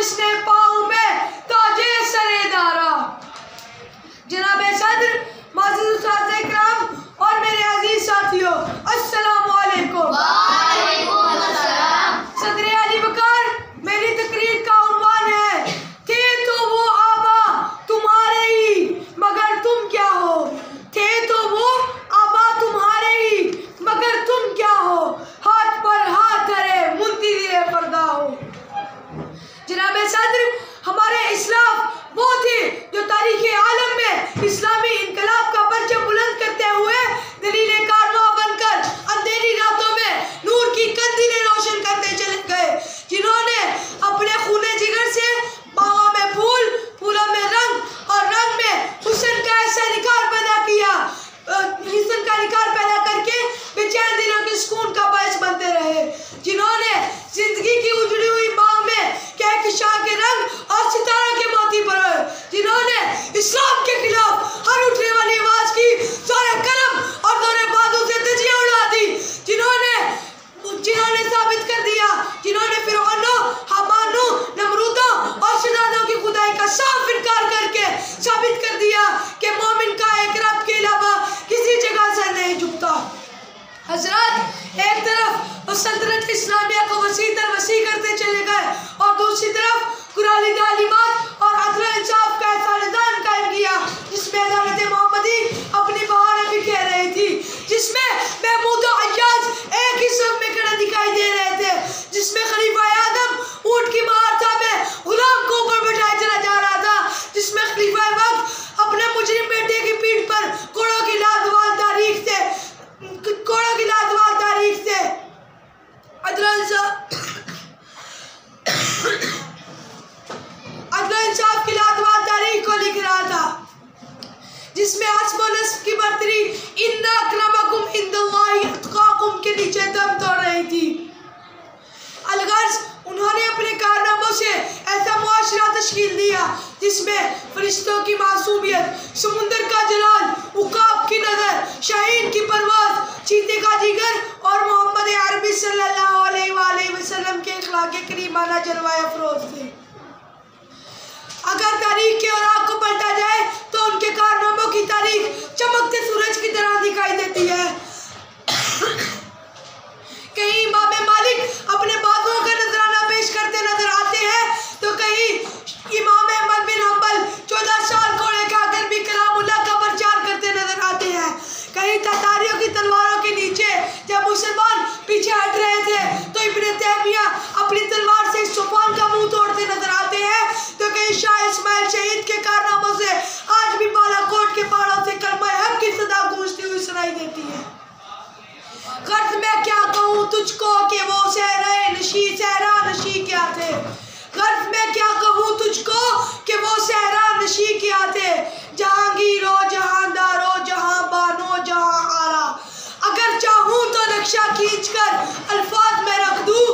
जिसने पाँव में ताजे सरेदारा। जनाब सदर, माज़िज़ उस्ताद इकराम और मेरे अजीज साथियों, अस्सलामु अलैकुम। वालेकुम अस्सलाम। सदर अली बकर, मेरी तकरीर का उन्वान है, थे तो वो आबा तुम्हारे ही मगर तुम क्या हो। थे तो वो आबा तुम्हारे ही मगर तुम क्या हो। हाथ पर हाथ धरे मुंतज़िर फरदा हो। जनाब सदर, हमारे इस्लाफ वो थे जो तारीख़ आलम में इस्लामी इनकलाब का परचम बुलंद करते हुए दलील कारवा बनकर अंधेरी रातों में नूर की कंदीलें रोशन करते चले गए, जिन्होंने अपने खूने जिगर से बागों में फूल, फूलों में रंग और रंग में हुस्न का ऐसा निखार पैदा किया, हुस्न का निखार पैदा करके बेचैन दिलों के सुकून का बायस बनते रहे, जिन्होंने जिंदगी की उजड़ी हुई बाग में कहकशां के रंग और सितारों के मोती परोए, जिन्होंने इस्लाम के खिलाफ हर उठने वाली आवाज की सारे कलम और दोनों बाजू से धज्जियां उड़ा दी, जिन्होंने साबित कर दिया, जिन्होंने फिरौनों, हामानों, नमरूदों और शदादों की खुदाई का साफ इनकार करके साबित कर दिया कि मोमिन का एक रब के अलावा किसी जगह से नहीं झुकता। हजरत, एक तरफ उस सल्तनत इस्लामिया को वसी करते चले गए और दूसरी तरफ कुरानी तालीमात और अदल इंसाफ का ऐसा निज़ाम कायम किया जिसमें अदालत मोहम्मदी अपनी बहारें बिखेर रही थी, जिसमें महमूद और अय्याज एक ही सफ में खड़े दिखाई दे रहे थे, जिसमें खलीफा आदम ऊंट की महारता में गुलाम को ऊपर बैठाया चला जा रहा था, जिसमें खलीफा वक्त अपने मुजरिम बेटे की पीठ पर घोड़ों की लाजवाब तारीख से अदल इंसाफ की लाजवाब तारीख को लिख रहा था, जिसमें आसम और नस्ब की बर्तरी इन्ना अक्रमकुम इंदल्लाहि अत्काकुम के नीचे दम तोड़ रही थी। अलगर्ज, उन्होंने अपने कारनामों से ऐसा मुआशरा तश्कील दिया जिसमें फरिश्तों की मासूमियत, समुंदर का जलाल, उकाब की नजर, शाहीन की परवाज़, चीते का जिगर और मोहम्मद अरबी सल्लल्लाहु अलैहि वसल्लम के अखलाक़ करीमाना जलवाए अफरोज थे। अगर तारीख के औराक को पलटा जाए तो उनके कारनामों की तारीख चमकते सूरज की तरह दिखाई देती है। कहीं इमाम मालिक अपने बाजुओं का नजराना पेश करते नजर आते हैं तो कहीं इमाम अहमद बिन हंबल 14 साल घोड़े खाकर भी कलामुल्लाह का प्रचार करते नजर आते हैं। कहीं तातारियों की तलवारों के नीचे जब मुसलमान पीछे हट रहे थे तो इब्ने तैमिया अपनी तलवार से तूफान का मुंह तोड़ते नजर आते हैं, तो कहीं शाह इस्माइल शहीद के कारनामों से आज भी बालाकोट के पहाड़ों से कलमा हक की सदा गूंजती हुई सुनाई देती है। गर्द मैं क्या कहूँ तुझको कि वो सहरा नशी क्या थे। गर्द मैं क्या कहूँ तुझको कि वो सहरा नशी क्या थे। जहांगीरो जहांदारो जहां बानो जहां आला। अगर चाहूँ तो नक्शा खींचकर अल्फाज में रख दूँ,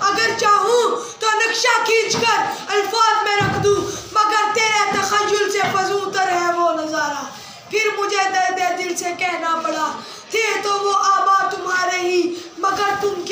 अगर चाहूँ तो नक्शा खींचकर अल्फाज में रख दूँ, मगर तेरे तखय्युल से फजूतर है वो नज़ारा। फिर मुझे दर्द दिल से कहना पड़ा, थे तो वो आबा तुम्हारे ही मगर तुम